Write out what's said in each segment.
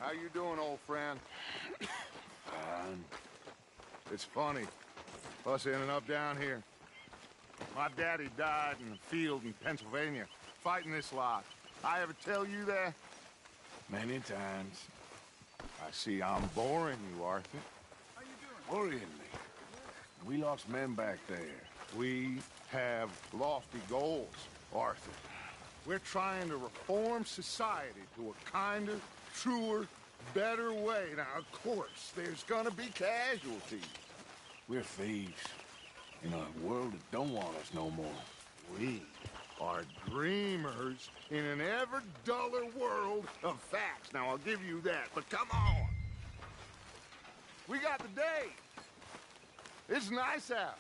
How you doing, old friend? Fine. It's funny, us ending up down here. My daddy died in the field in Pennsylvania, fighting this lot. I ever tell you that? Many times. I see I'm boring you, Arthur. How you doing? Worrying me. We lost men back there. We have lofty goals, Arthur. We're trying to reform society to a kinder, truer, better way. Now, of course, there's gonna be casualties. We're thieves. In a world that don't want us no more. We are dreamers in an ever duller world of facts. Now, I'll give you that, but come on. We got the day. It's nice out.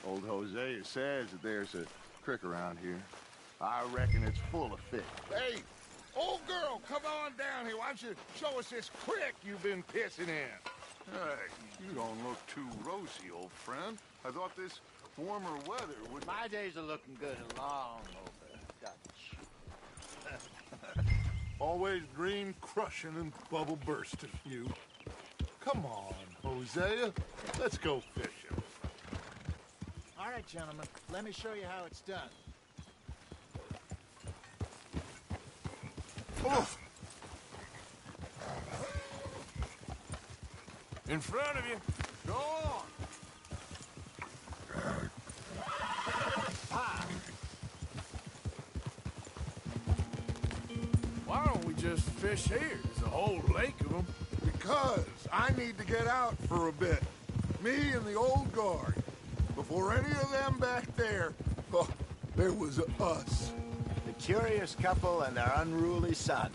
Old Hosea says that there's a creek around here. I reckon it's full of fish. Hey, old girl, come on down here. Why don't you show us this creek you've been pissing in? Hey, you don't look too rosy, old friend. I thought this warmer weather would... My days are looking good and long over, Dutch. Always dream crushing and bubble bursting, you. Come on, Hosea. Let's go fishing. All right, gentlemen, let me show you how it's done. Oh. In front of you. Go on. Why don't we just fish here? There's a whole lake of them. Because I need to get out for a bit. Me and the old guard. Before any of them back there, oh, there was us. The curious couple and their unruly son.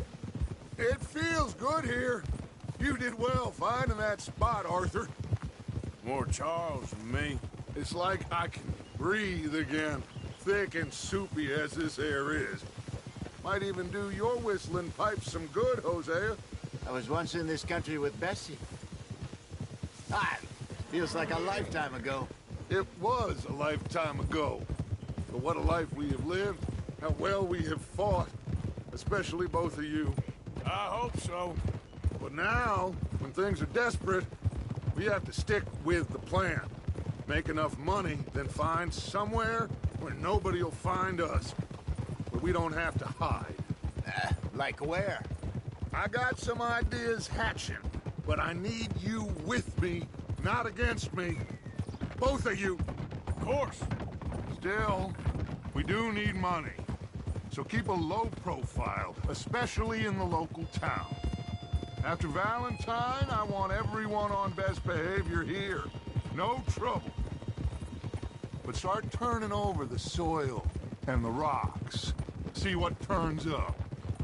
It feels good here. You did well finding that spot, Arthur. More Charles than me. It's like I can breathe again, thick and soupy as this air is. Might even do your whistling pipes some good, Hosea. I was once in this country with Bessie. Ah, feels like a lifetime ago. It was a lifetime ago. But what a life we have lived, how well we have fought. Especially both of you. I hope so. But now, when things are desperate, we have to stick with the plan. Make enough money, then find somewhere where nobody will find us. Where we don't have to hide. Like where? I got some ideas hatching, but I need you with me, not against me. Both of you. Of course. Still, we do need money. So keep a low profile, especially in the local town. After Valentine, I want everyone on best behavior here. No trouble. But start turning over the soil and the rocks. See what turns up.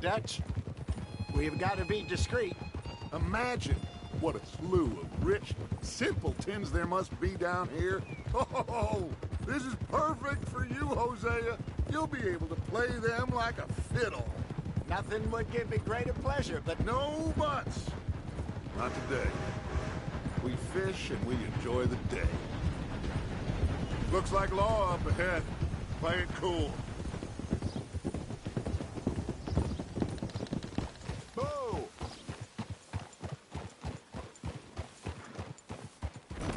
Dutch, we've got to be discreet. Imagine what a slew of rich simpletons there must be down here. Oh, this is perfect for you, Hosea. You'll be able to play them like a fiddle. Nothing would give me greater pleasure, but No buts. Not today. We fish and we enjoy the day. Looks like law up ahead. Play it cool. boo!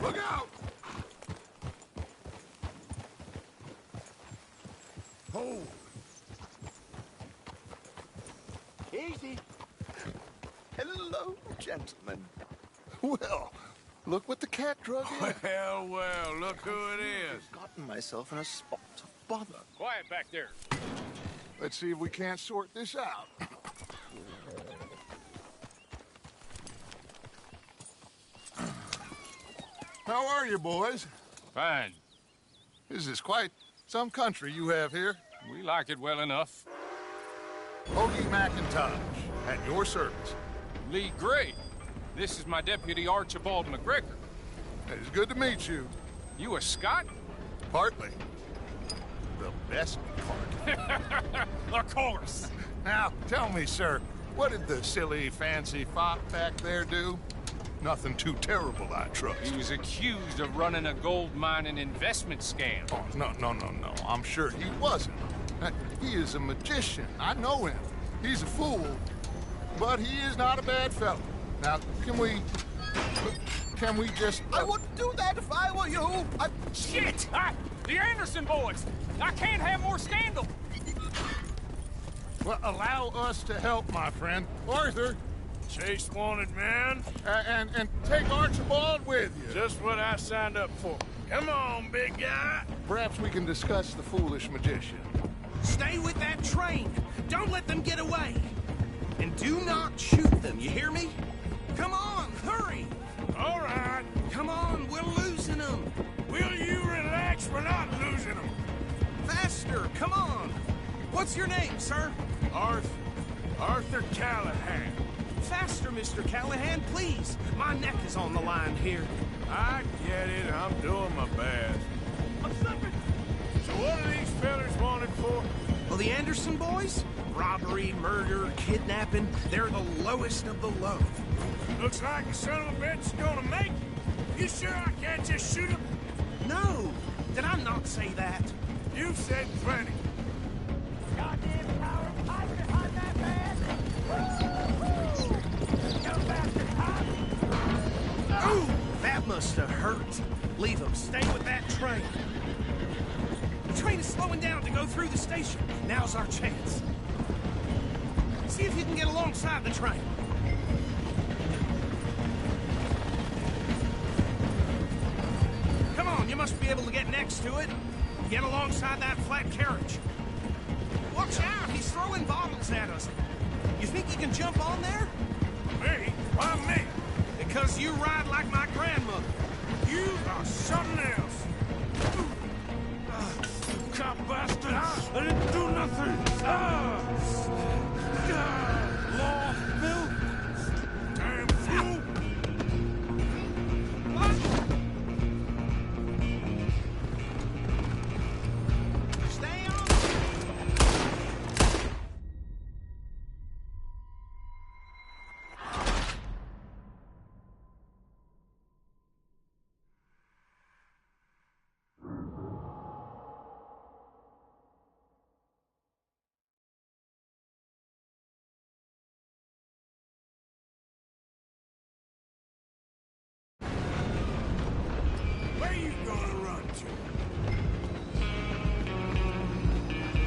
Look out! Hold. Easy. Hello, gentlemen. Well, look what the cat drug in. Well, look who it is. Gotten myself in a spot of bother. Quiet back there. Let's see if we can't sort this out. How are you, boys? Fine. This is quite some country you have here. We like it well enough. Hoagie McIntosh, at your service. Lee Gray. This is my deputy Archibald McGregor. It's good to meet you. You a Scot? Partly. The best part. Of course. Now, tell me, sir, what did the silly, fancy fop back there do? Nothing too terrible, I trust. He was accused of running a gold mining investment scam. Oh, no. I'm sure he wasn't. He is a magician. I know him. He's a fool. but he is not a bad fellow. Now, can we just... I wouldn't do that if I were you. Shit! The Anderson boys! I can't have more scandal! Well, allow us to help, my friend. Arthur, Chase wanted man. and take Archibald with you. Just what I signed up for. Come on, big guy. Perhaps we can discuss the foolish magician. Stay with that train. Don't let them get away. And do not shoot them, you hear me? Come on, hurry! All right. Come on, we're losing them. Will you relax? We're not losing them. Faster, come on. What's your name, sir? Arthur Callahan. Faster, Mr. Callahan, please. My neck is on the line here. I get it. I'm doing my best. I'm slipping. So what are these fellas wanted for? Well, the Anderson boys? Robbery, murder, kidnapping. They're the lowest of the low. Looks like the son of a bitch is gonna make it. You sure I can't just shoot him? No. Did I not say that? You've said plenty. Goddamn power pipe behind that man! You bastard cop! Ooh, that must have hurt. Leave them. Stay with that train. The train is slowing down to go through the station. Now's our chance. See if you can get alongside the train. Come on, you must be able to get next to it. Get alongside that flat carriage. Watch out, he's throwing bottles at us. You think you can jump on there? Me? Why me? Because you ride like my grandmother. You are something else. Cop bastard! I didn't do nothing! Law, Bill! Damn fool! Stay on. Where you gonna run to?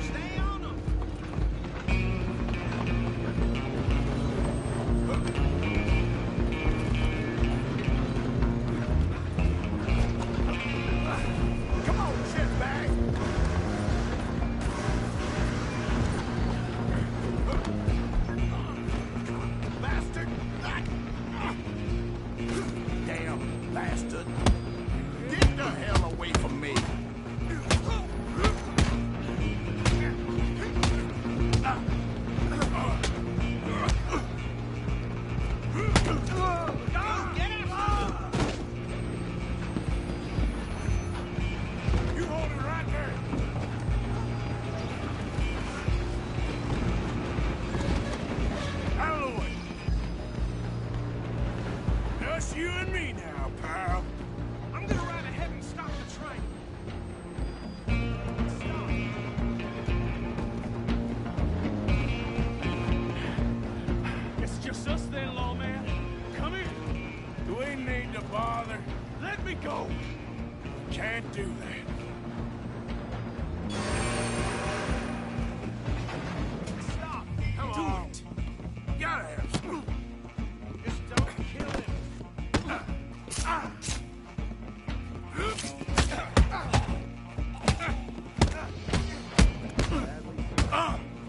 Stay on them. Come on, shitbag! Bastard! Damn bastard! Get the hell away from me! You hold it right there. Out of the way. Just you and me now, pal. I'm gonna ride ahead and stop the train. It's just us then, lawman. Come here. Do we need to bother? Let me go. Can't do that. Stop. Come Do on. it. Gotta have some. Just don't kill him.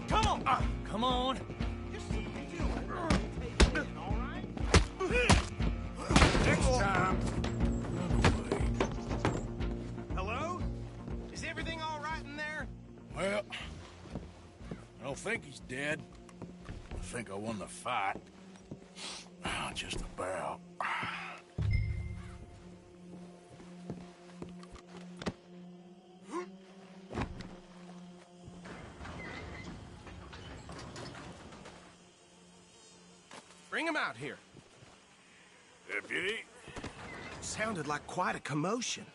Come on. Come on. Just so you do it. Take it in, all right? Next time. Hello? Is everything all right in there? Well, I don't think he's dead. I think I won the fight. Just about. Bring him out here. Deputy, Sounded like quite a commotion.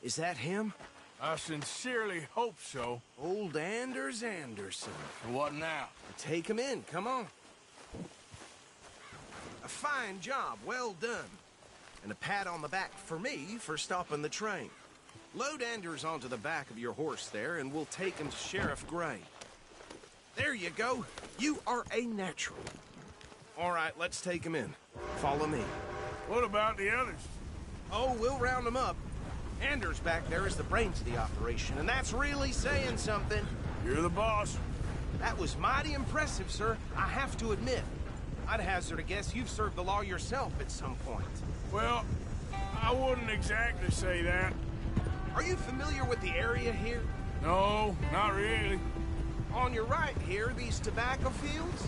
Is that him? I sincerely hope so. Old Anders Anderson. What now? Take him in, come on. A fine job, well done. And a pat on the back for me for stopping the train. Load Anders onto the back of your horse there, and we'll take him to Sheriff Gray. There you go. You are a natural. All right, let's take him in. Follow me. What about the others? Oh, we'll round them up. Anders back there is the brains of the operation, and that's really saying something. You're the boss. That was mighty impressive, sir. I have to admit. I'd hazard a guess you've served the law yourself at some point. Well, I wouldn't exactly say that. Are you familiar with the area here? No, not really. On your right here, these tobacco fields?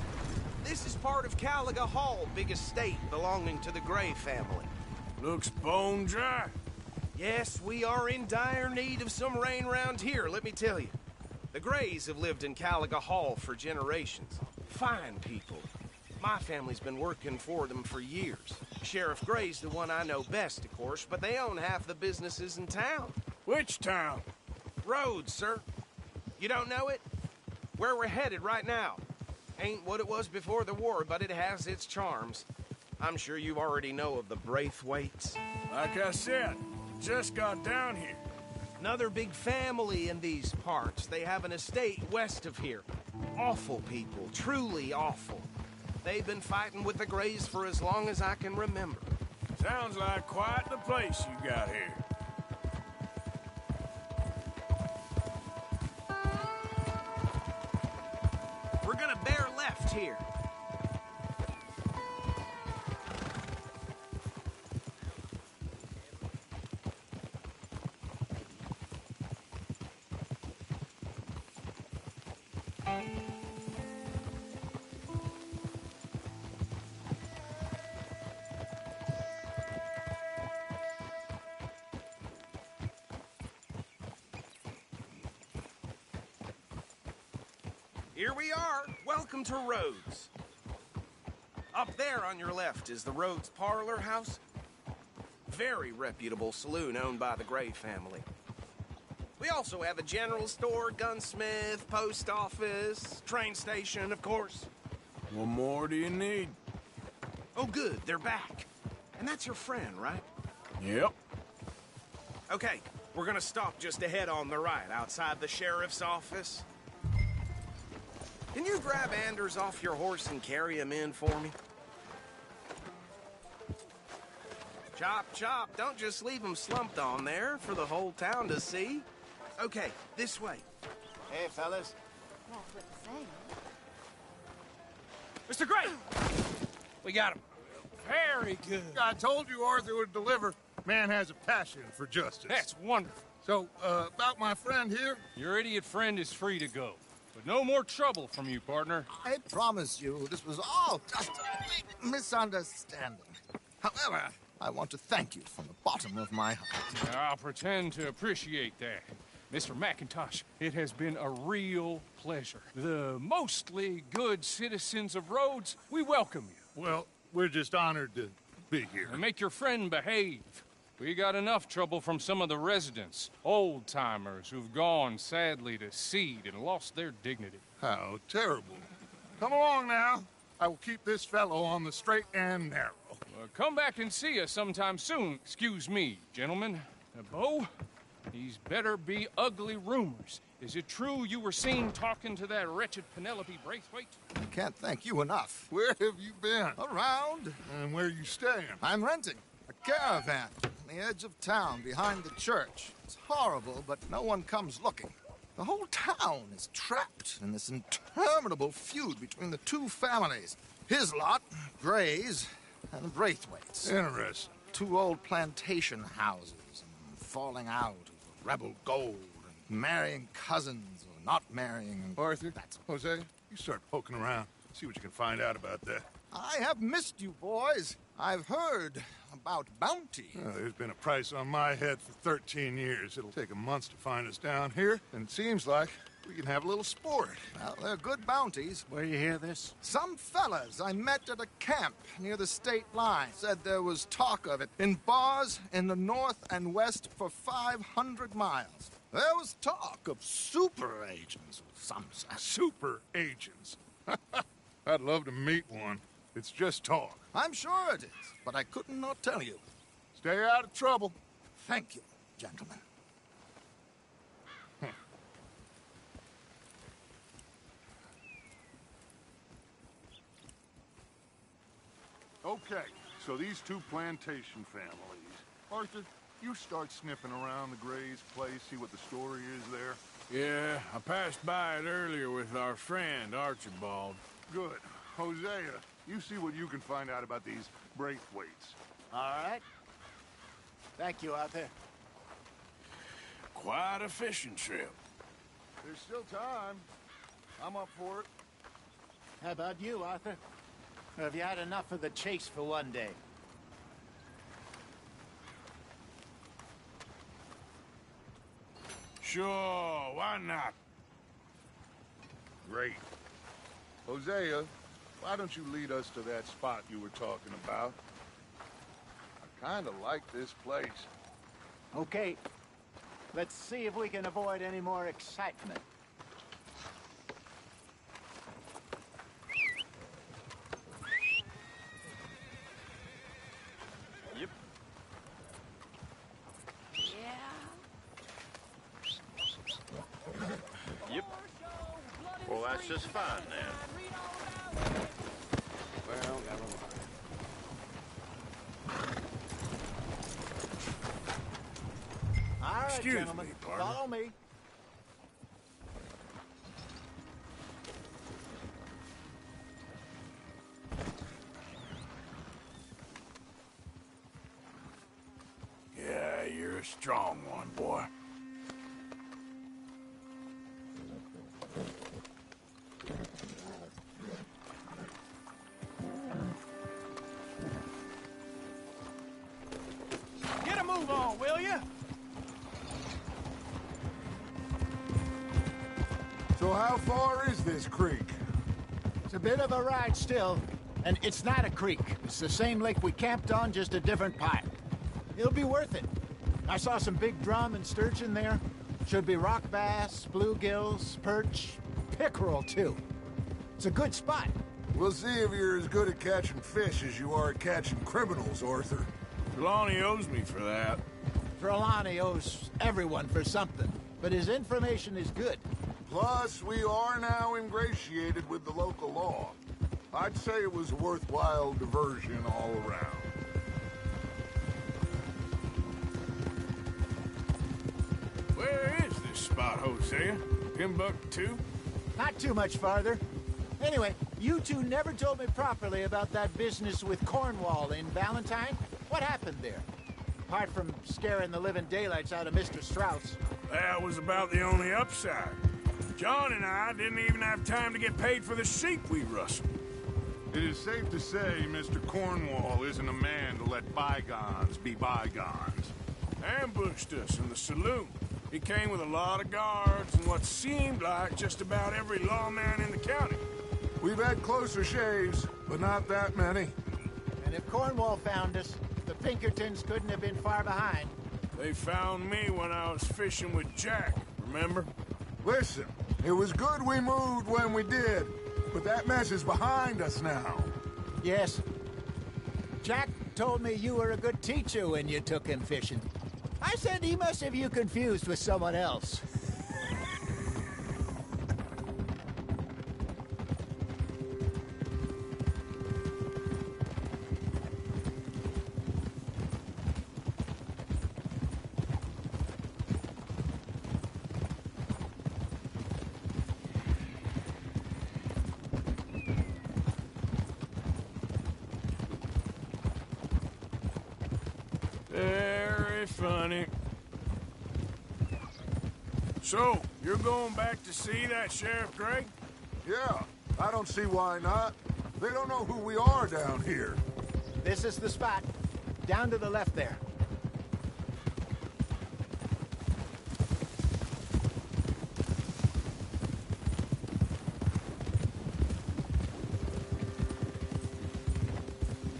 This is part of Caliga Hall, big estate belonging to the Gray family. Looks bone dry. Yes, we are in dire need of some rain round here, let me tell you. The Grays have lived in Caliga Hall for generations. Fine people. My family's been working for them for years. Sheriff Gray's the one I know best, of course, but they own half the businesses in town. Which town? Rhodes, sir. You don't know it? Where we're headed right now. Ain't what it was before the war, but it has its charms. I'm sure you already know of the Braithwaites. Like I said, just got down here. Another big family in these parts. They have an estate west of here. Awful people, truly awful. They've been fighting with the Grays for as long as I can remember. Sounds like quite the place you got here. We're gonna bear left here. Here we are. Welcome to Rhodes. Up there on your left is the Rhodes Parlor House. Very reputable saloon owned by the Gray family. We also have a general store, gunsmith, post office, train station, of course. What more do you need? Oh, good. They're back. And that's your friend, right? Yep. Okay, we're gonna stop just ahead on the right, outside the sheriff's office. Can you grab Anders off your horse and carry him in for me? Chop, chop. Don't just leave him slumped on there for the whole town to see. Okay, this way. Hey, fellas. That's what they say. Mr. Gray! We got him. Very good. I told you Arthur would deliver. Man has a passion for justice. That's wonderful. So, about my friend here? Your idiot friend is free to go. But no more trouble from you, partner. I promise you, this was all just a big misunderstanding. However, I want to thank you from the bottom of my heart. I'll pretend to appreciate that. Mr. McIntosh, it has been a real pleasure. The mostly good citizens of Rhodes, we welcome you. Well, we're just honored to be here. And make your friend behave. We got enough trouble from some of the residents, old-timers who've gone, sadly, to seed and lost their dignity. How terrible. Come along now. I will keep this fellow on the straight and narrow. Come back and see us sometime soon. Excuse me, gentlemen. Bo, these better be ugly rumors. Is it true you were seen talking to that wretched Penelope Braithwaite? I can't thank you enough. Where have you been? Around. And where you staying? I'm renting a caravan on the edge of town behind the church. It's horrible, but no one comes looking. The whole town is trapped in this interminable feud between the two families. His lot, Gray's, and the Braithwaites. Interesting. Two old plantation houses, and falling out over rebel gold, and marrying cousins or not marrying. Arthur, That's Jose, you start poking around. See what you can find out about that. I have missed you, boys. I've heard about bounty. There's been a price on my head for 13 years. It'll take 'em months to find us down here, and it seems like we can have a little sport. Well, they're good bounties. Where you hear this? Some fellas I met at a camp near the state line said there was talk of it in bars in the north and west for 500 miles. There was talk of super agents of some sort. Super agents. I'd love to meet one. It's just talk. I'm sure it is, but I couldn't not tell you. Stay out of trouble. Thank you, gentlemen. Okay, so these two plantation families. Arthur, you start sniffing around the Gray's place, see what the story is there. Yeah, I passed by it earlier with our friend, Archibald. Good. Hosea, you see what you can find out about these Braithwaites. All right. Thank you, Arthur. Quite a fishing trip. There's still time. I'm up for it. How about you, Arthur? Or have you had enough of the chase for one day? Sure, why not? Great. Hosea, why don't you lead us to that spot you were talking about? I kind of like this place. Okay. Let's see if we can avoid any more excitement. Yep. Yep. Well, that's just fine then. Well, never mind. All right, Excuse gentlemen. me, partner. Follow me. Yeah, you're a strong one, boy. Get a move on, will you? So how far is this creek? It's a bit of a ride still, and it's not a creek. It's the same lake we camped on, just a different part. It'll be worth it. I saw some big drum and sturgeon there. Should be rock bass, bluegills, perch, pickerel, too. It's a good spot. We'll see if you're as good at catching fish as you are at catching criminals, Arthur. Trelawney owes me for that. Trelawney owes everyone for something, but his information is good. Plus, we are now ingratiated with the local law. I'd say it was a worthwhile diversion all around. Where is this spot, Hosea? Timbuktu? Not too much farther. Anyway, you two never told me properly about that business with Cornwall in Valentine. What happened there? Apart from scaring the living daylights out of Mr. Strauss. That was about the only upside. John and I didn't even have time to get paid for the sheep we rustled. It is safe to say Mr. Cornwall isn't a man to let bygones be bygones. Ambushed us in the saloon. He came with a lot of guards and what seemed like just about every lawman in the county. We've had closer shaves, but not that many. And if Cornwall found us, the Pinkertons couldn't have been far behind. They found me when I was fishing with Jack, remember? Listen, it was good we moved when we did, but that mess is behind us now. Yes. Jack told me you were a good teacher when you took him fishing. I said he must have you confused with someone else. Very funny. So, you're going back to see that Sheriff Gregg? Yeah, I don't see why not. They don't know who we are down here. This is the spot. Down to the left there.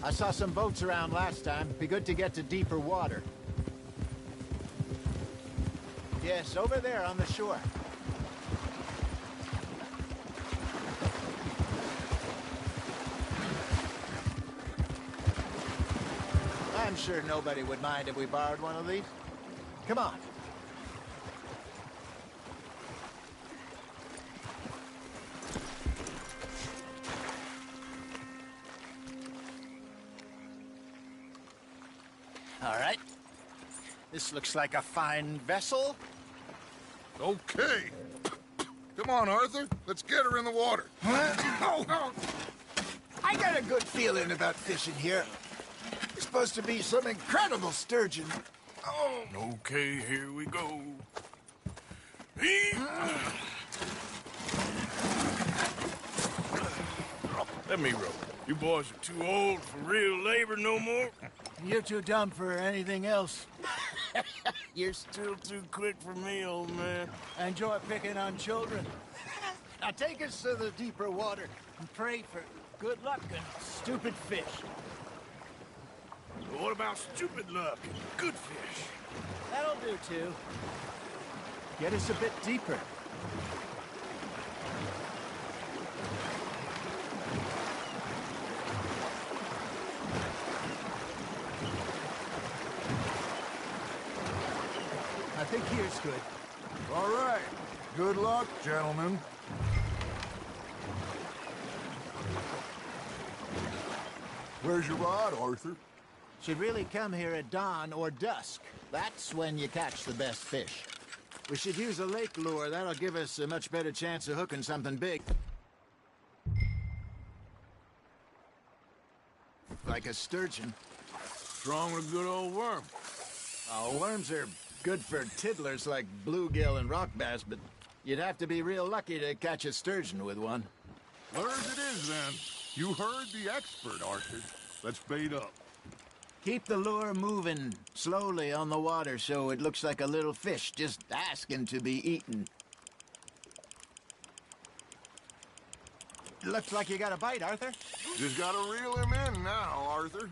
I saw some boats around last time. Be good to get to deeper water. Yes, over there on the shore. I'm sure nobody would mind if we borrowed one of these. Come on. All right. This looks like a fine vessel. Okay. Come on, Arthur. Let's get her in the water. Oh. I got a good feeling about fishing here. It's supposed to be some incredible sturgeon. Oh. Okay, here we go. Let me row. You boys are too old for real labor no more. You're too dumb for anything else. You're still too quick for me, old man. I enjoy picking on children. Now take us to the deeper water and pray for good luck and stupid fish. What about stupid luck and good fish? That'll do, too. Get us a bit deeper. I think here's good. All right. Good luck, gentlemen. Where's your rod, Arthur? Should really come here at dawn or dusk. That's when you catch the best fish. We should use a lake lure. That'll give us a much better chance of hooking something big. Like a sturgeon. Strong with a good old worm. Oh, worms are good for tiddlers like bluegill and rock bass, but you'd have to be real lucky to catch a sturgeon with one. Where's it is, then? You heard the expert, Arthur. Let's bait up. Keep the lure moving slowly on the water so it looks like a little fish just asking to be eaten. Looks like you got a bite, Arthur. Just gotta reel him in now, Arthur.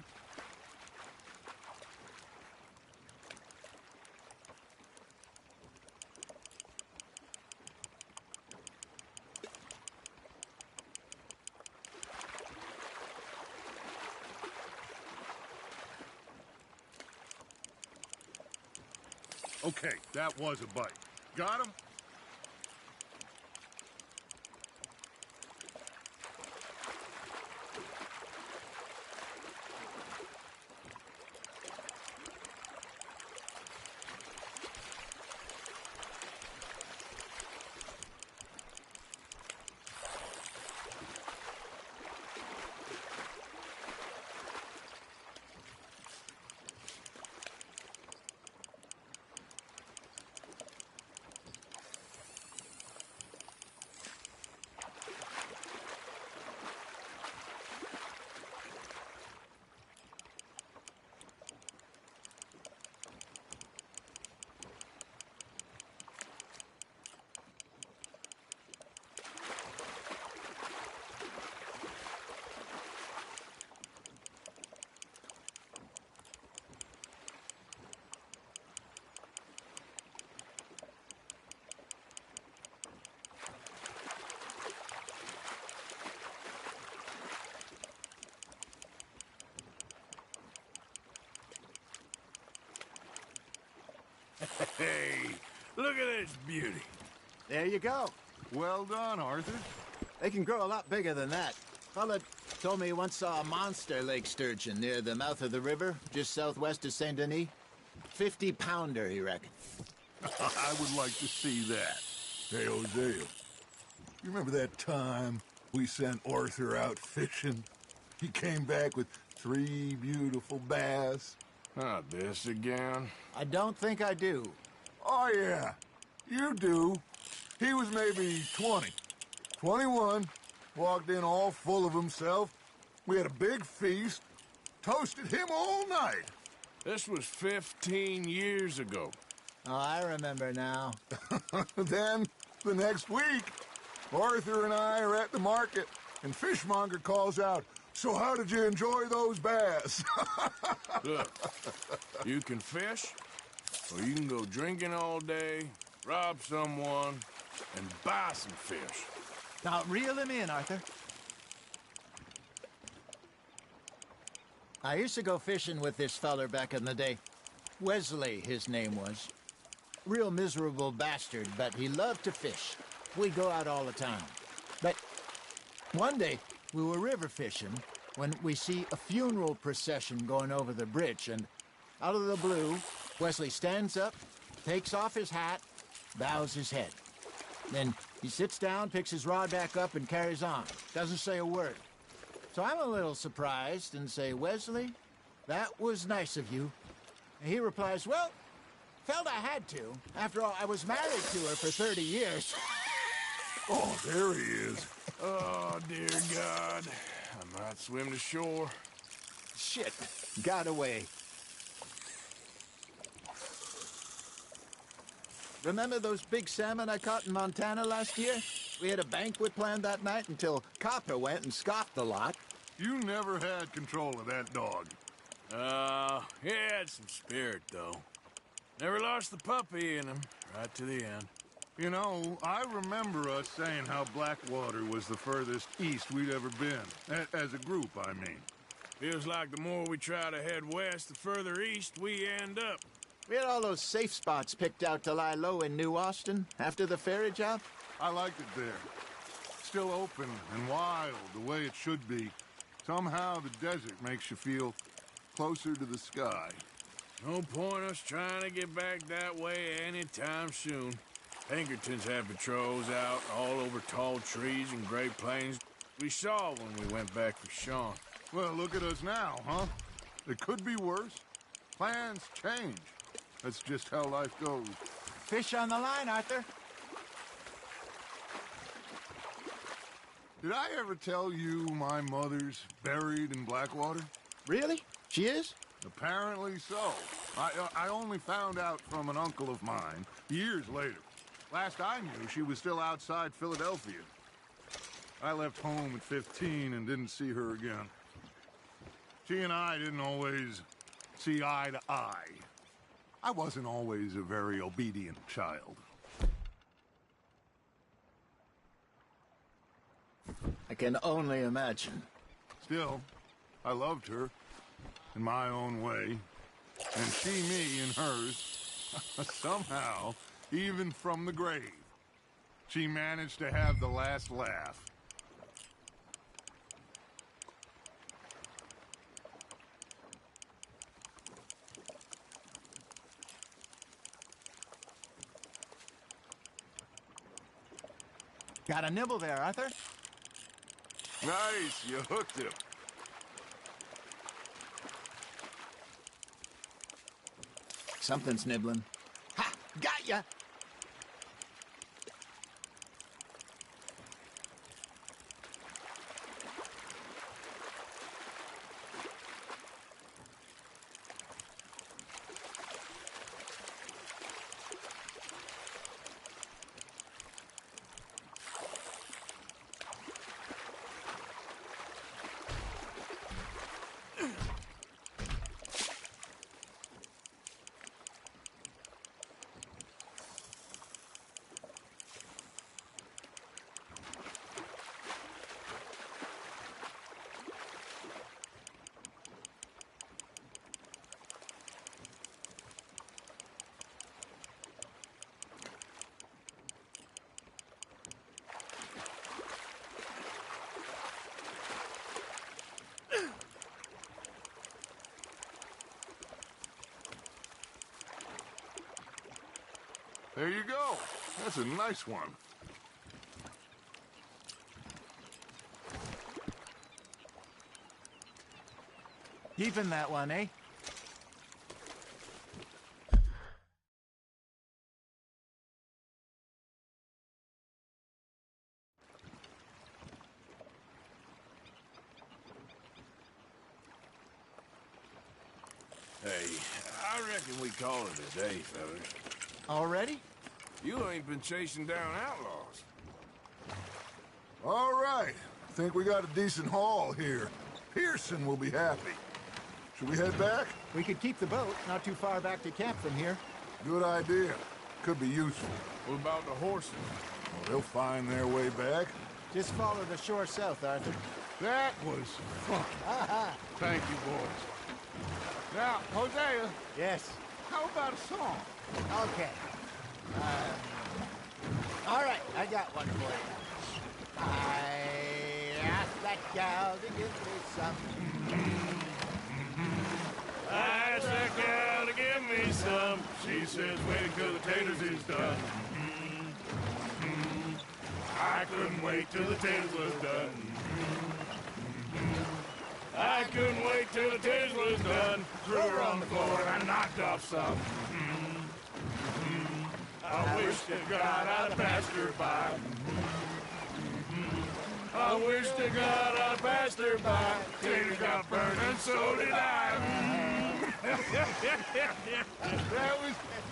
Okay, that was a bite. Got him? Hey, look at this beauty. There you go. Well done, Arthur. They can grow a lot bigger than that. Fella told me he once saw a monster lake sturgeon near the mouth of the river, just southwest of Saint Denis. 50-pounder, he reckoned. I would like to see that. Hey, Hosea, you remember that time we sent Arthur out fishing? He came back with 3 beautiful bass. Not this again. I don't think I do. Oh, yeah, you do. He was maybe 20, 21, walked in all full of himself. We had a big feast, toasted him all night. This was 15 years ago. Oh, I remember now. Then, the next week, Arthur and I are at the market, and Fishmonger calls out, "So how did you enjoy those bass?" Look, you can fish, or you can go drinking all day, rob someone, and buy some fish. Now, reel him in, Arthur. I used to go fishing with this feller back in the day. Wesley, his name was. Real miserable bastard, but he loved to fish. We'd go out all the time. But one day, we were river fishing when we see a funeral procession going over the bridge, and out of the blue, Wesley stands up, takes off his hat, bows his head. Then he sits down, picks his rod back up, and carries on. Doesn't say a word. So I'm a little surprised and say, Wesley, that was nice of you. And he replies, well, felt I had to. After all, I was married to her for 30 years. Oh, there he is. Oh, dear God. I might swim to shore. Shit, got away. Remember those big salmon I caught in Montana last year? We had a banquet planned that night until Copper went and scoffed the lot. You never had control of that dog. He had some spirit, though. Never lost the puppy in him, right to the end. You know, I remember us saying how Blackwater was the furthest east we'd ever been. As a group, I mean. Feels like the more we try to head west, the further east we end up. We had all those safe spots picked out to lie low in New Austin after the ferry job. I liked it there. Still open and wild, the way it should be. Somehow the desert makes you feel closer to the sky. No point us trying to get back that way anytime soon. Pinkertons had patrols out all over tall trees and Great Plains. We saw when we went back for Sean. Well, look at us now, huh? It could be worse. Plans change. That's just how life goes. Fish on the line, Arthur. Did I ever tell you my mother's buried in Blackwater? Really? She is? Apparently so. I only found out from an uncle of mine years later. Last I knew, she was still outside Philadelphia. I left home at 15 and didn't see her again. She and I didn't always see eye to eye. I wasn't always a very obedient child. I can only imagine. Still, I loved her in my own way, and she me in hers. Somehow, even from the grave, she managed to have the last laugh. Got a nibble there, Arthur? Nice, you hooked him. Something's nibbling. Ha! Got ya! There you go. That's a nice one. Keeping that one, eh? Hey, I reckon we call it a day, fellas. Already? You ain't been chasing down outlaws. All right. Think we got a decent haul here. Pearson will be happy. Should we head back? We could keep the boat, not too far back to camp from here. Good idea. Could be useful. What about the horses? Well, they'll find their way back. Just follow the shore south, Arthur. That was fun. Thank you, boys. Now, Hosea, Yes. how about a song? Okay. All right, I got one for you. I asked that gal to give me some. I asked that gal to give me some. She says, wait till the taters is done. I couldn't wait till the taters was done. I couldn't wait till the taters was done. Threw her on the floor and I knocked off some. I wish to God I'd passed her by. I wish to God I'd passed her by. Taters got burned and so did I.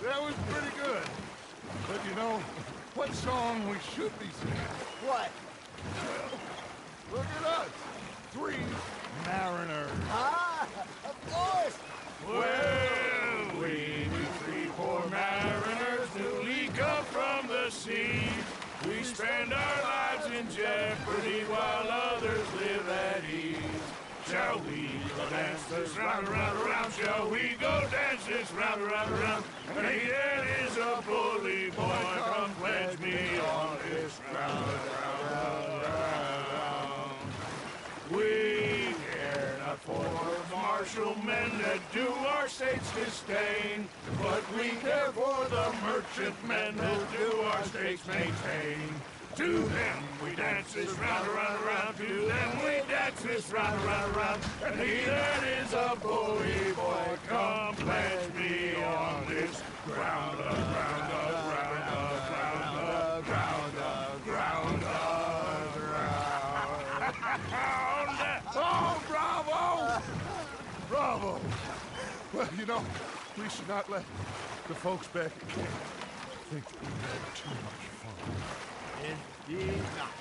That was pretty good. But you know, what song we should be singing? What? Look at us. 3 mariners. Ah, of course. Well, we be 3 poor mariners newly come from the sea. We spend our lives in jeopardy while others live at ease. Shall we go dance this round, around, around? Shall we go dance this round, around, around? And he that is a bully boy, come pledge me on this round, round, round. We care not for martial men that do our state's disdain, but we care for the merchantmen who do our state's maintain. To them we dance this round, around, around. To them we dance this round, around, around. And he that is a bully boy, come pledge me on this ground, ground, ground, ground, ground, ground, ground. Oh, bravo! Bravo! Well, you know, we should not let the folks back at camp think that we've had too much fun. Indeed not.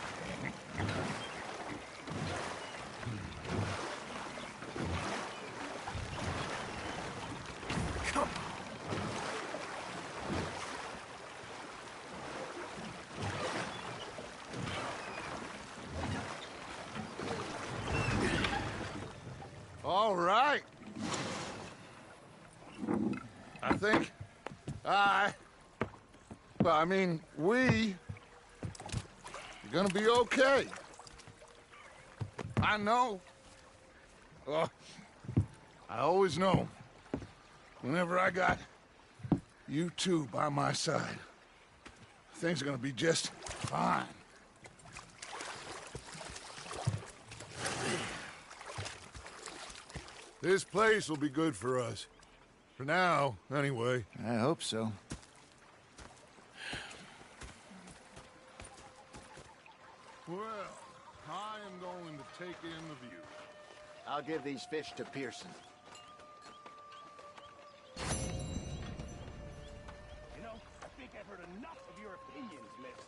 Come on. All right. I think we are gonna be okay. I know. I always know. Whenever I got you two by my side, things are gonna be just fine. This place will be good for us. For now, anyway. I hope so. Well, I am going to take in the view. I'll give these fish to Pearson. You know, I think I've heard enough of your opinions, miss.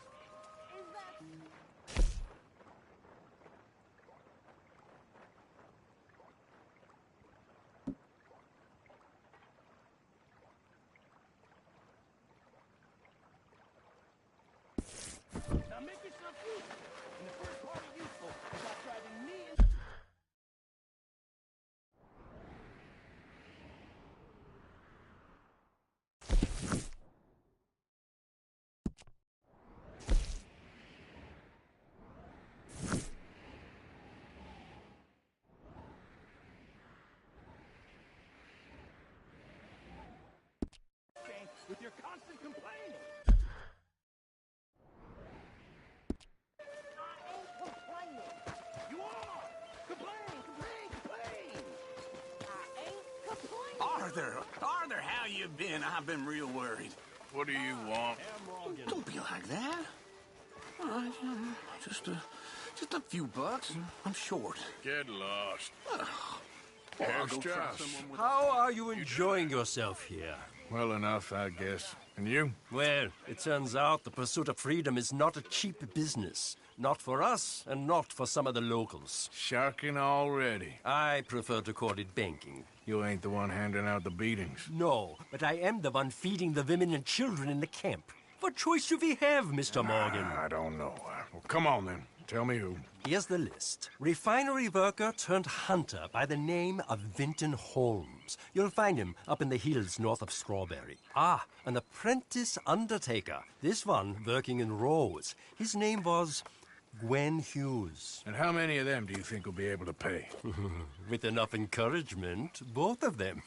Now make yourself useful. And the first part of useful is by driving me and... with your constant complaining. You are! Complain, complain, complain! I ain't complaining. Arthur, how you been? I've been real worried. What do you want? Don't be like that. All right, just a few bucks. I'm short. Get lost. Or I'll Here's go try Josh. someone with How are you enjoying yourself here? Well enough, I guess. And you? Well, it turns out the pursuit of freedom is not a cheap business. Not for us, and not for some of the locals. Sharking already. I prefer to call it banking. You ain't the one handing out the beatings. No, but I am the one feeding the women and children in the camp. What choice do we have, Mr. Morgan? I don't know. Well, come on then. Tell me who. Here's the list. Refinery worker turned hunter by the name of Vinton Holmes. You'll find him up in the hills north of Strawberry. Ah, an apprentice undertaker. This one working in Rose. His name was Gwen Hughes. And how many of them do you think will be able to pay? With enough encouragement, both of them.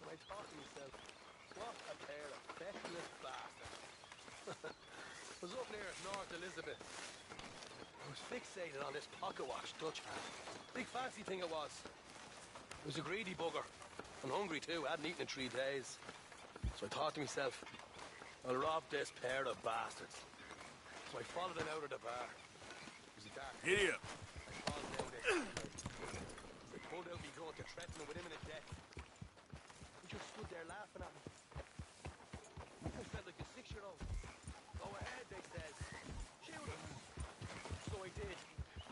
I thought to myself, what a pair of feckless bastards. I was up near North Elizabeth. I was fixated on this pocket watch Dutch had. Big fancy thing it was. It was a greedy bugger. And hungry too, hadn't eaten in 3 days. So I thought to myself, I'll rob this pair of bastards. So I followed them out of the bar. It was a dark. Idiot! I followed down there. They pulled out me gun to threaten them with imminent death. Just stood there laughing at me. I felt like a 6-year-old. Go ahead, they says. Shoot him. So I did.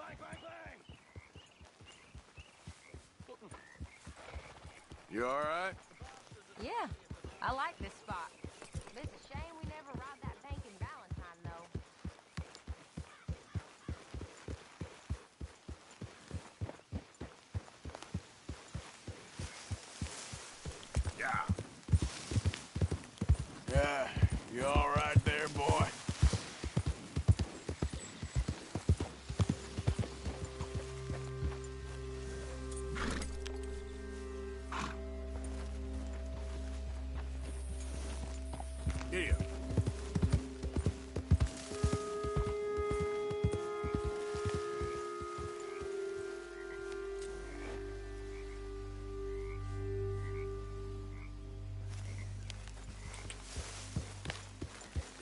Bang, bang, bang! Nothing. You all right? Yeah, I like this spot. But it's a shame we never robbed that bank in Valentine, though. Yeah, you all right there, boy? Here.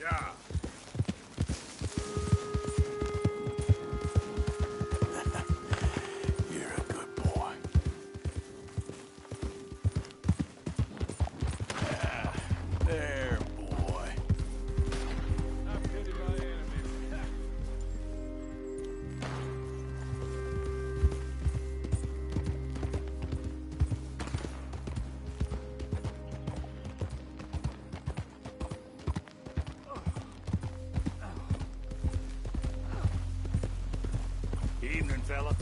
Yeah. You're a good boy. Yeah, there, boy. I pity my enemies. Evening, fella.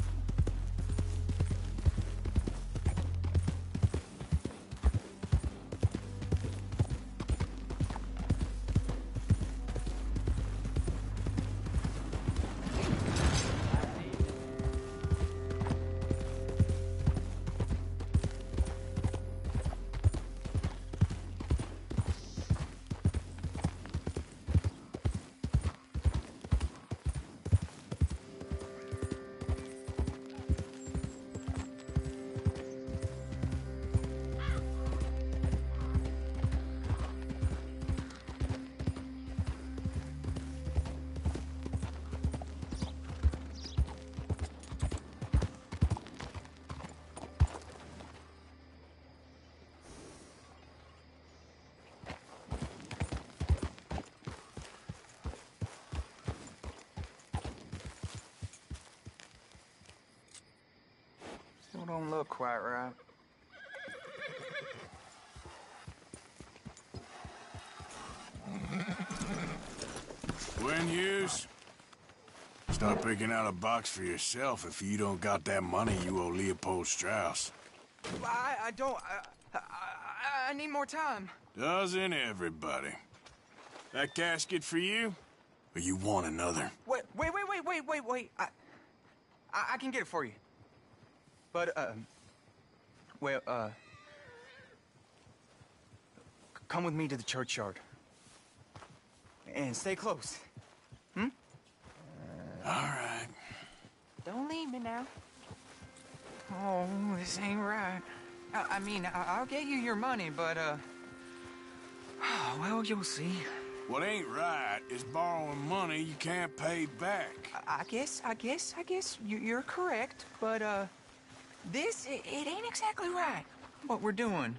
don't look quite right. Gwen Hughes, start picking out a box for yourself if you don't got that money you owe Leopold Strauss. I don't... I need more time. Doesn't everybody? That casket for you? Or you want another? Wait. I can get it for you. But, come with me to the churchyard. And stay close. Hmm? All right. Don't leave me now. Oh, this ain't right. I mean, I'll get you your money, but, well, you'll see. What ain't right is borrowing money you can't pay back. I guess you're correct, but, it ain't exactly right, what we're doing.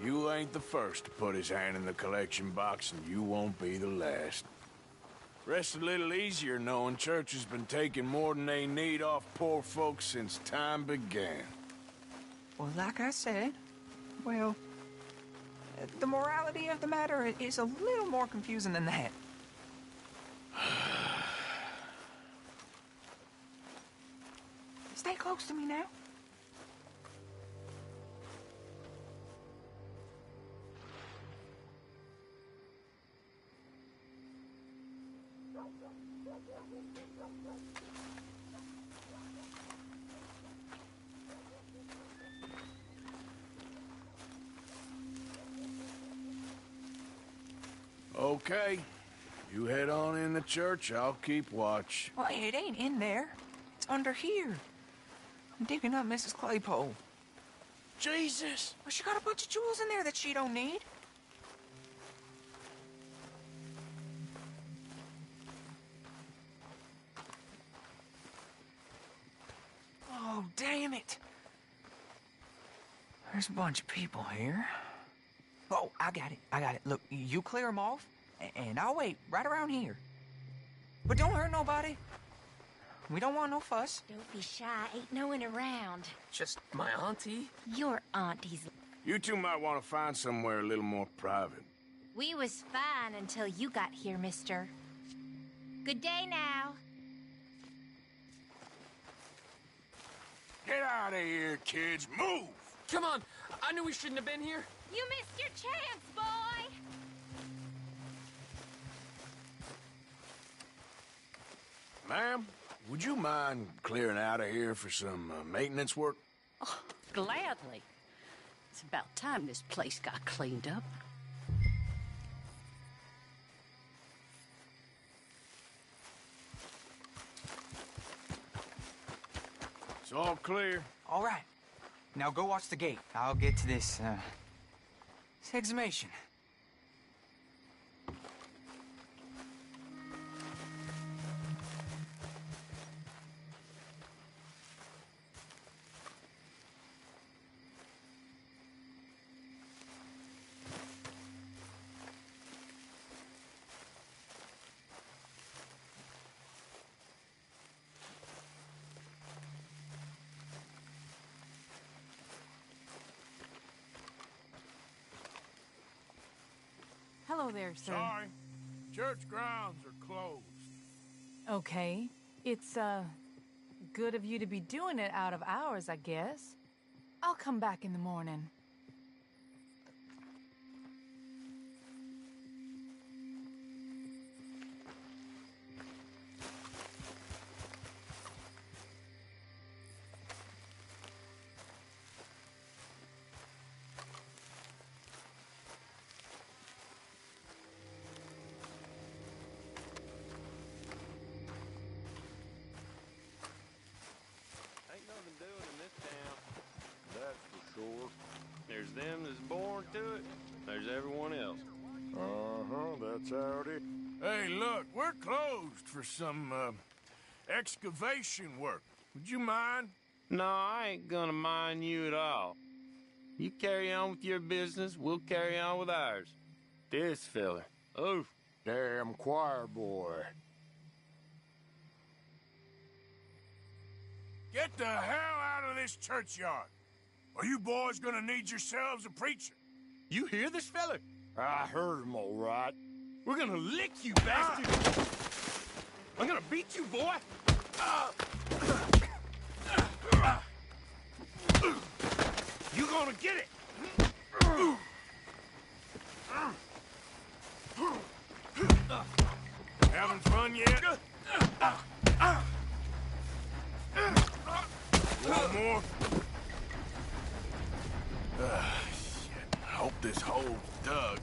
You ain't the first to put his hand in the collection box, and you won't be the last. Rests a little easier knowing church has been taking more than they need off poor folks since time began. Well, like I said, well, the morality of the matter is a little more confusing than that. Stay close to me now. Okay. You head on in the church, I'll keep watch. Well, it ain't in there. It's under here. I'm digging up Mrs. Claypole. Jesus! Well, she got a bunch of jewels in there that she don't need. Oh, damn it. There's a bunch of people here. Oh, I got it. Look, you clear them off, and I'll wait right around here. But don't hurt nobody. We don't want no fuss. Don't be shy. Ain't no one around. Just my auntie? Your auntie's... You two might want to find somewhere a little more private. We was fine until you got here, mister. Good day now. Get out of here, kids. Move! Come on! I knew we shouldn't have been here. You missed your chance, boy! Ma'am, would you mind clearing out of here for some maintenance work? Oh, gladly. It's about time this place got cleaned up. It's all clear. All right. Now go watch the gate. I'll get to this exhumation. Hello there, sir. Sorry. Church grounds are closed. Okay. It's, good of you to be doing it out of hours, I guess. I'll come back in the morning. Ain't nothing doing in this town. That's for sure. There's them that's born to it. There's everyone else. That's how it is. Hey, look, we're closed for some, excavation work. Would you mind? No, I ain't gonna mind you at all. You carry on with your business, we'll carry on with ours. This fella. Oof. Damn choir boy. Get the hell out of this churchyard. Are you boys gonna need yourselves a preacher? You hear this fella? I heard him all right. We're gonna lick you, bastard! I'm gonna beat you, boy! You gonna get it! Having fun yet? One more? Shit. I hope this hole's dug.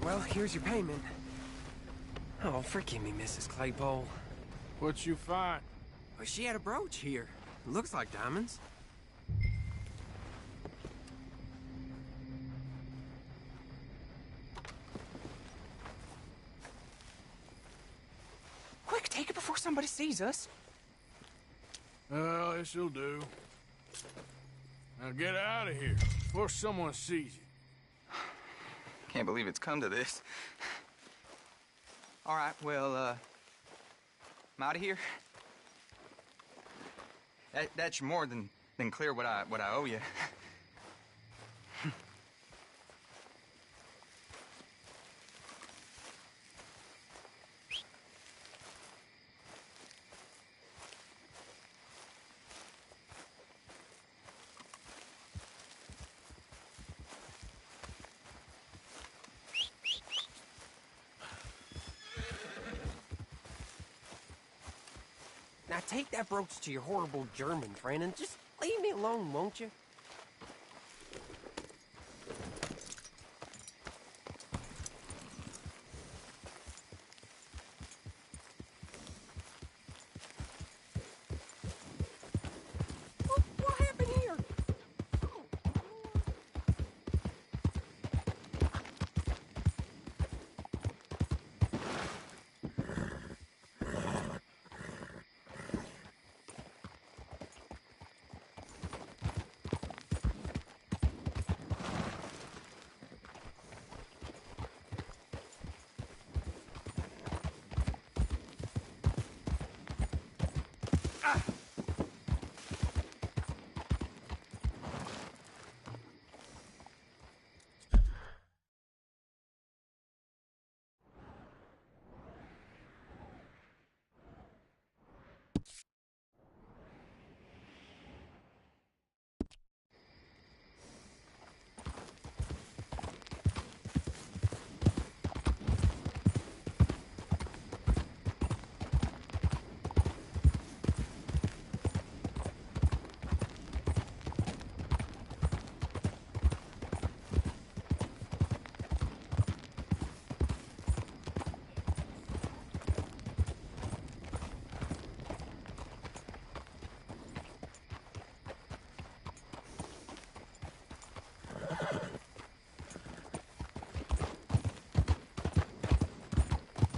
Well, here's your payment. Oh, forgive me, Mrs. Claypole. What'd you find? Well, she had a brooch here. Looks like diamonds. Quick, take it before somebody sees us. Well, this'll do. Now get out of here before someone sees you. Can't believe it's come to this. All right, well, I'm out of here. That's more than clear what I owe you. Now take that brooch to your horrible German friend and just leave me alone, won't you? What happened here?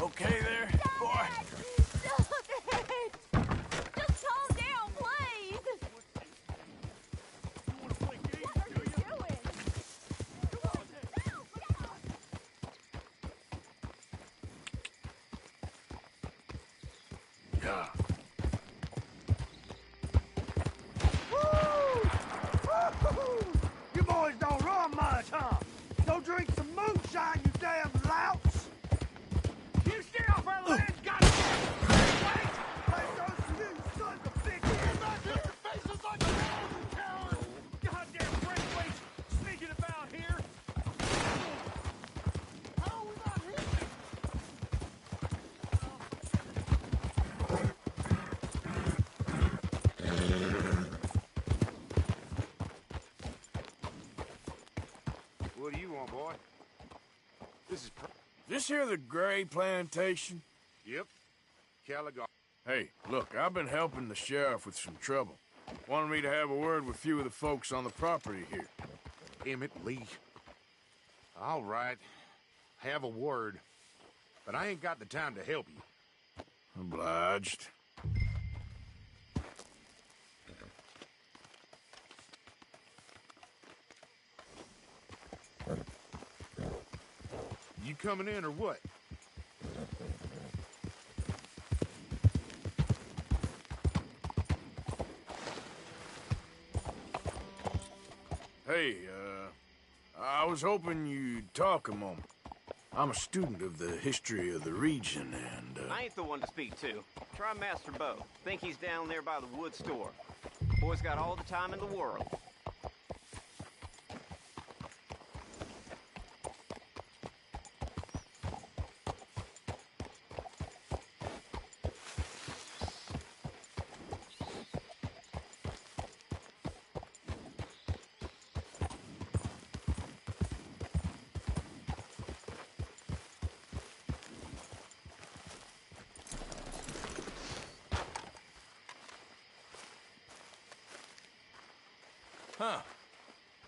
Okay there, boy? Stop it! Just calm down, please! What are you doing? Yeah. You boys don't run much, huh? This here the Gray Plantation? Yep. Caligar. Hey, look, I've been helping the sheriff with some trouble. Wanted me to have a word with a few of the folks on the property here. Emmett Lee. All right. Have a word. But I ain't got the time to help you. Obliged. You coming in or what? Hey, I was hoping you'd talk a moment. I'm a student of the history of the region, and, I ain't the one to speak to. Try Master Bo. Think he's down there by the wood store. Boy's got all the time in the world. Huh.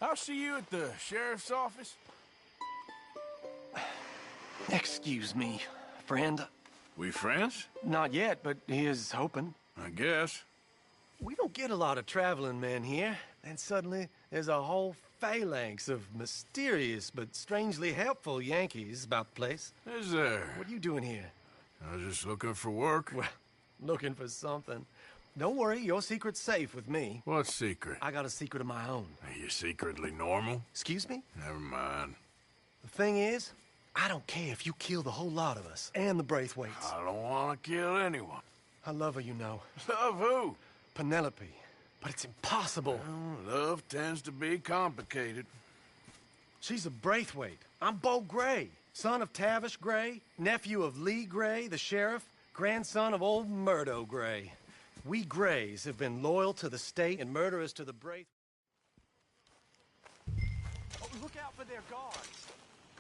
I'll see you at the sheriff's office. Excuse me, friend. We friends? Not yet, but he is hoping. I guess. We don't get a lot of traveling men here, and suddenly there's a whole phalanx of mysterious but strangely helpful Yankees about the place. Is there? What are you doing here? I was just looking for work. Well, looking for something. Don't worry, your secret's safe with me. What secret? I got a secret of my own. Are you secretly normal? Excuse me? Never mind. The thing is, I don't care if you kill the whole lot of us and the Braithwaites. I don't want to kill anyone. I love her, you know. Love who? Penelope. But it's impossible. Well, love tends to be complicated. She's a Braithwaite. I'm Bo Gray, son of Tavish Gray, nephew of Lee Gray, the sheriff, grandson of old Murdo Gray. We Grays have been loyal to the state and murderers to the Braith. Oh, look out for their guards.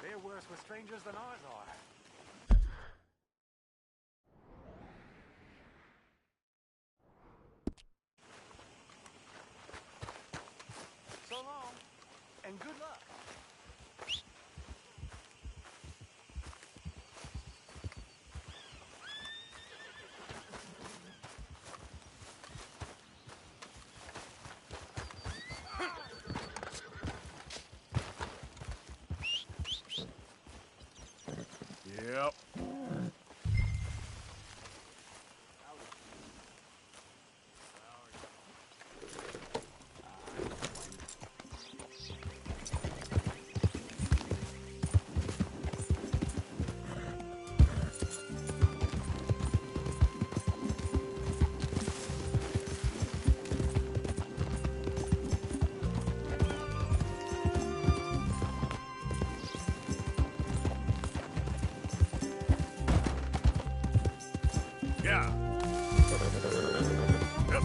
They're worse with strangers than ours are. So long, and good luck. Yep. Yeah. Yep.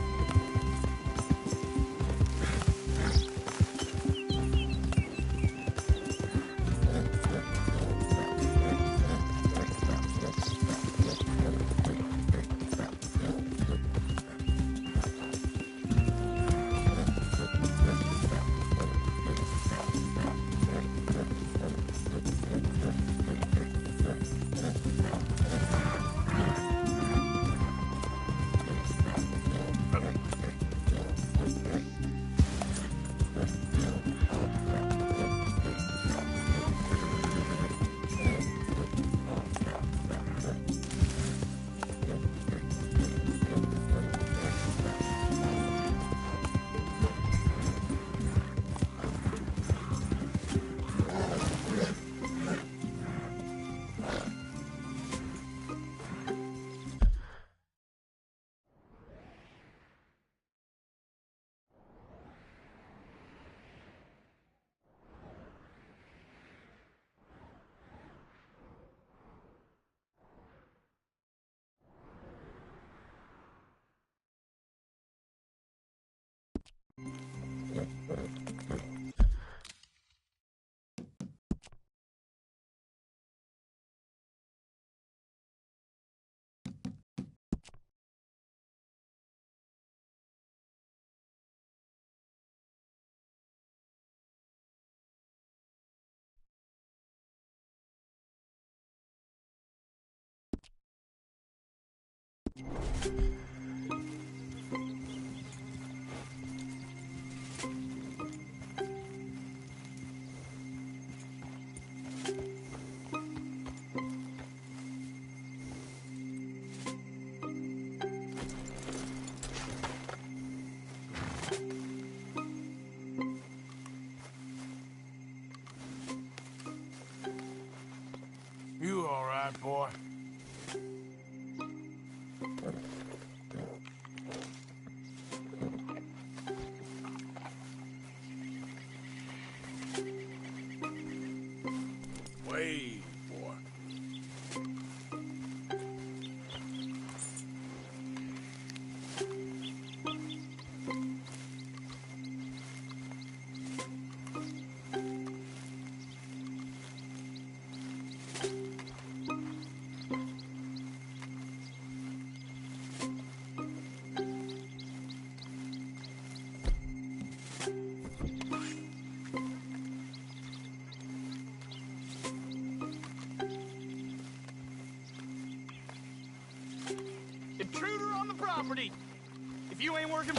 You all right, boy? Wait, boy. Intruder on the property! If you ain't working...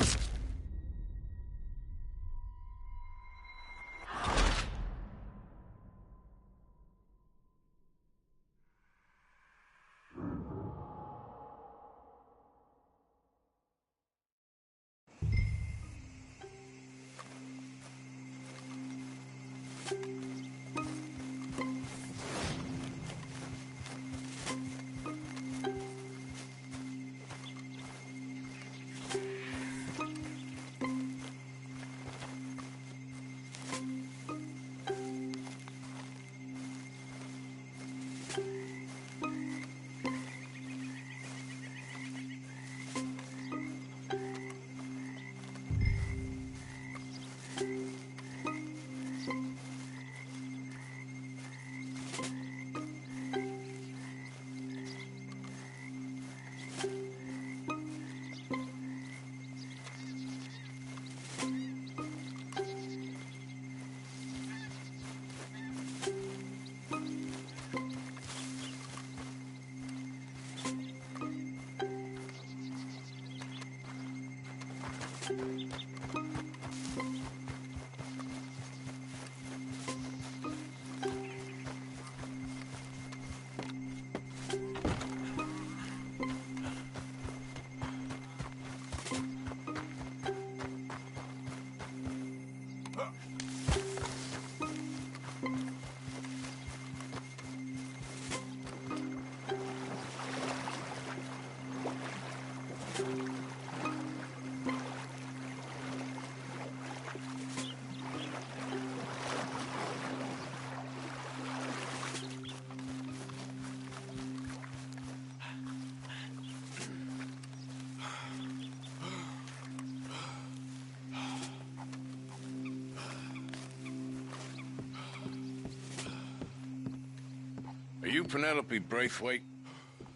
Are you Penelope Braithwaite?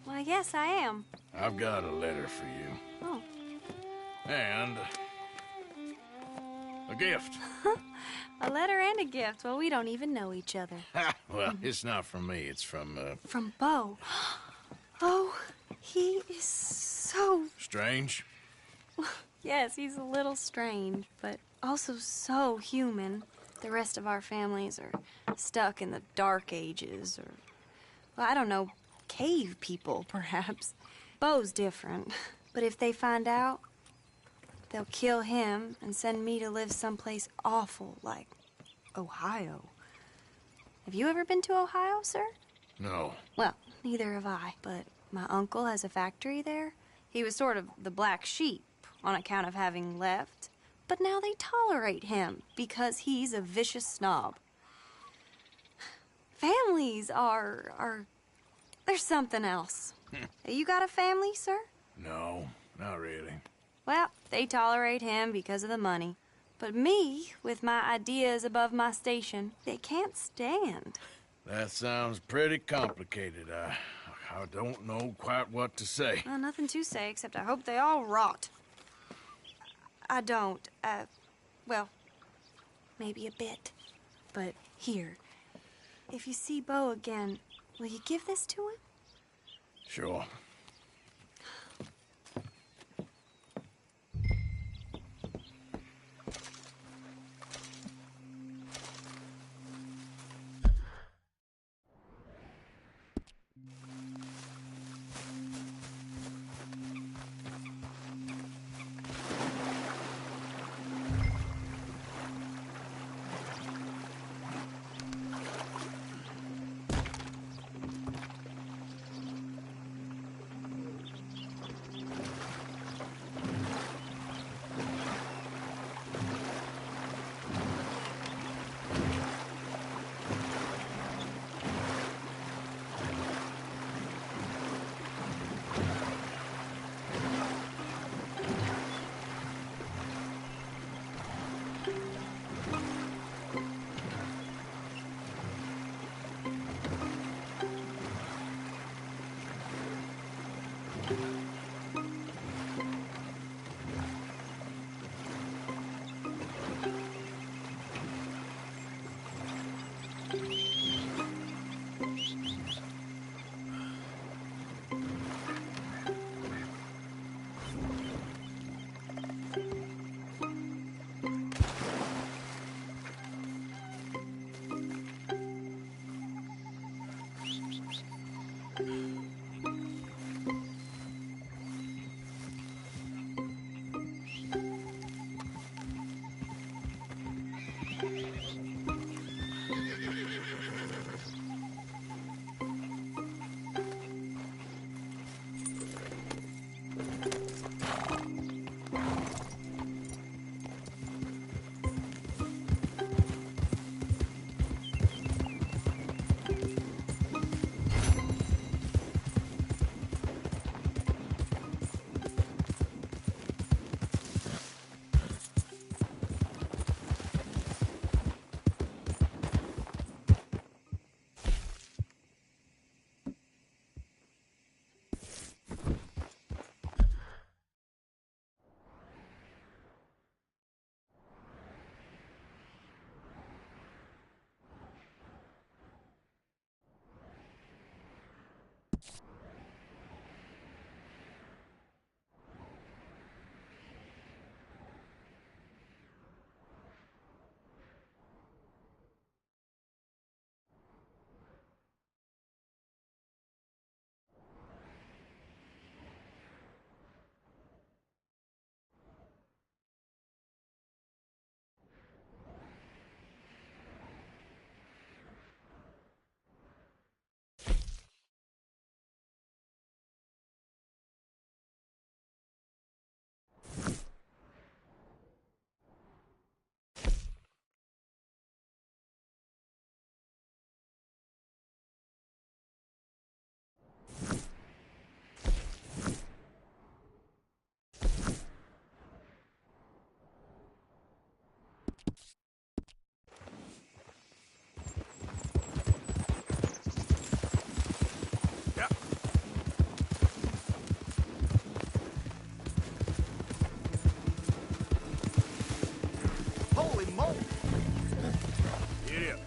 Well, yes, I am. I've got a letter for you. Oh. And a gift. A letter and a gift. Well, we don't even know each other. Well, it's not from me. It's from, From Bo. Oh, he is so... Strange? Yes, he's a little strange, but also so human. The rest of our families are stuck in the Dark Ages, or, well, I don't know, cave people, perhaps. Bo's different, but if they find out, they'll kill him and send me to live someplace awful like Ohio. Have you ever been to Ohio, sir? No. Well, neither have I, but my uncle has a factory there. He was sort of the black sheep on account of having left, but now they tolerate him because he's a vicious snob. Families are there's something else. You got a family, sir? No, not really. Well, they tolerate him because of the money. But me, with my ideas above my station, they can't stand. That sounds pretty complicated. I don't know quite what to say. Well, nothing to say, except I hope they all rot. I don't, well, maybe a bit. But here, if you see Bo again, will you give this to him? Sure. Holy moly! Get up.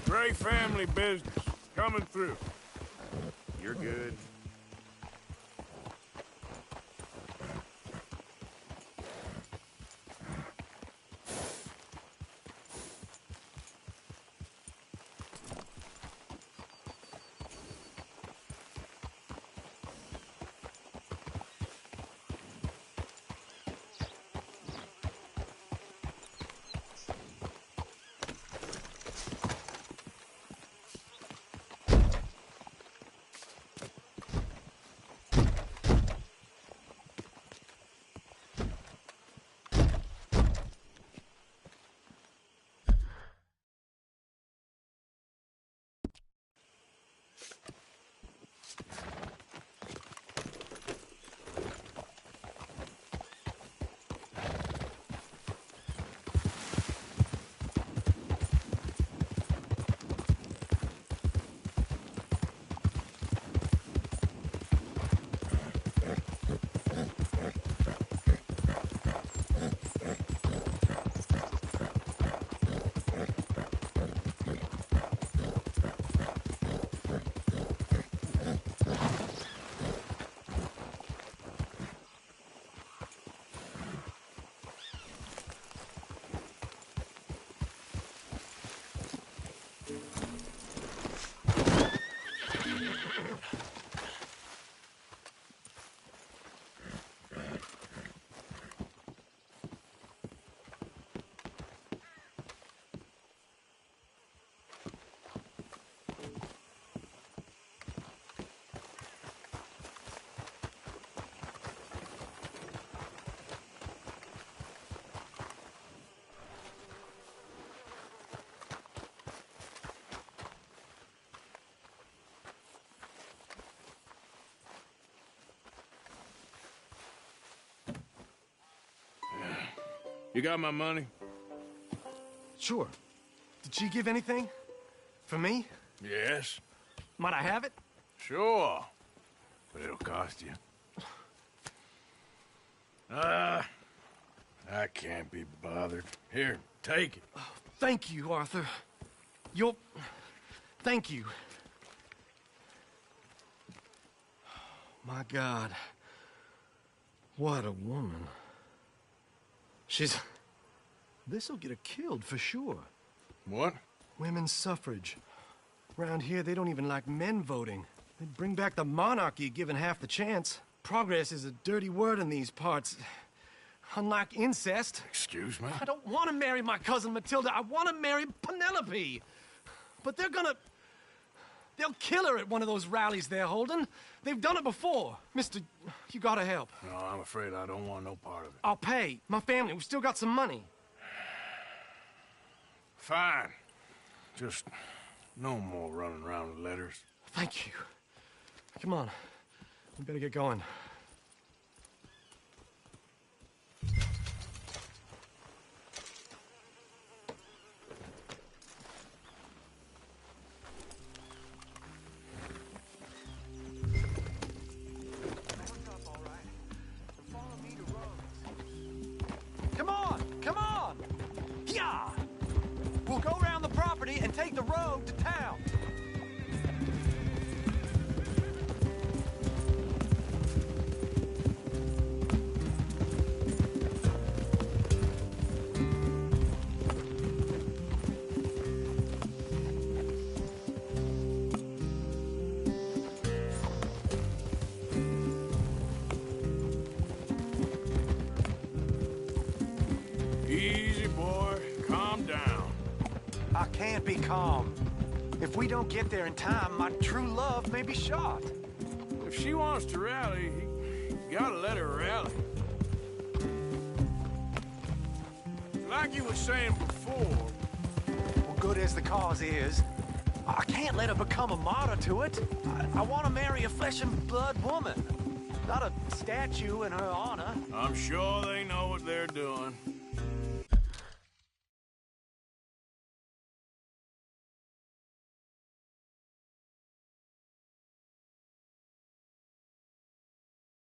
Great family business. Coming through. You're good. You got my money? Sure. Did she give anything? For me? Yes. Might I have it? Sure. But it'll cost you. I can't be bothered. Here, take it. Oh, thank you, Arthur. You'll... Thank you. My God. What a woman. She's... This'll get her killed for sure. What? Women's suffrage. Around here, they don't even like men voting. They'd bring back the monarchy given half the chance. Progress is a dirty word in these parts. Unlike incest. Excuse me? I don't want to marry my cousin Matilda. I want to marry Penelope. But they're gonna... They'll kill her at one of those rallies they're holding. They've done it before. Mister, you gotta help. No, I'm afraid I don't want no part of it. I'll pay. My family, we've still got some money. Fine. Just no more running around with letters. Thank you. Come on. We better get going. Come on! Come on! Yeah! We'll go around the property and take the road to town. Easy, boy. Calm down. I can't be calm. If we don't get there in time, my true love may be shot. If she wants to rally, you gotta let her rally. Like you were saying before... Well, good as the cause is, I can't let her become a martyr to it. I want to marry a flesh and blood woman, not a statue in her honor. I'm sure they know what they're doing.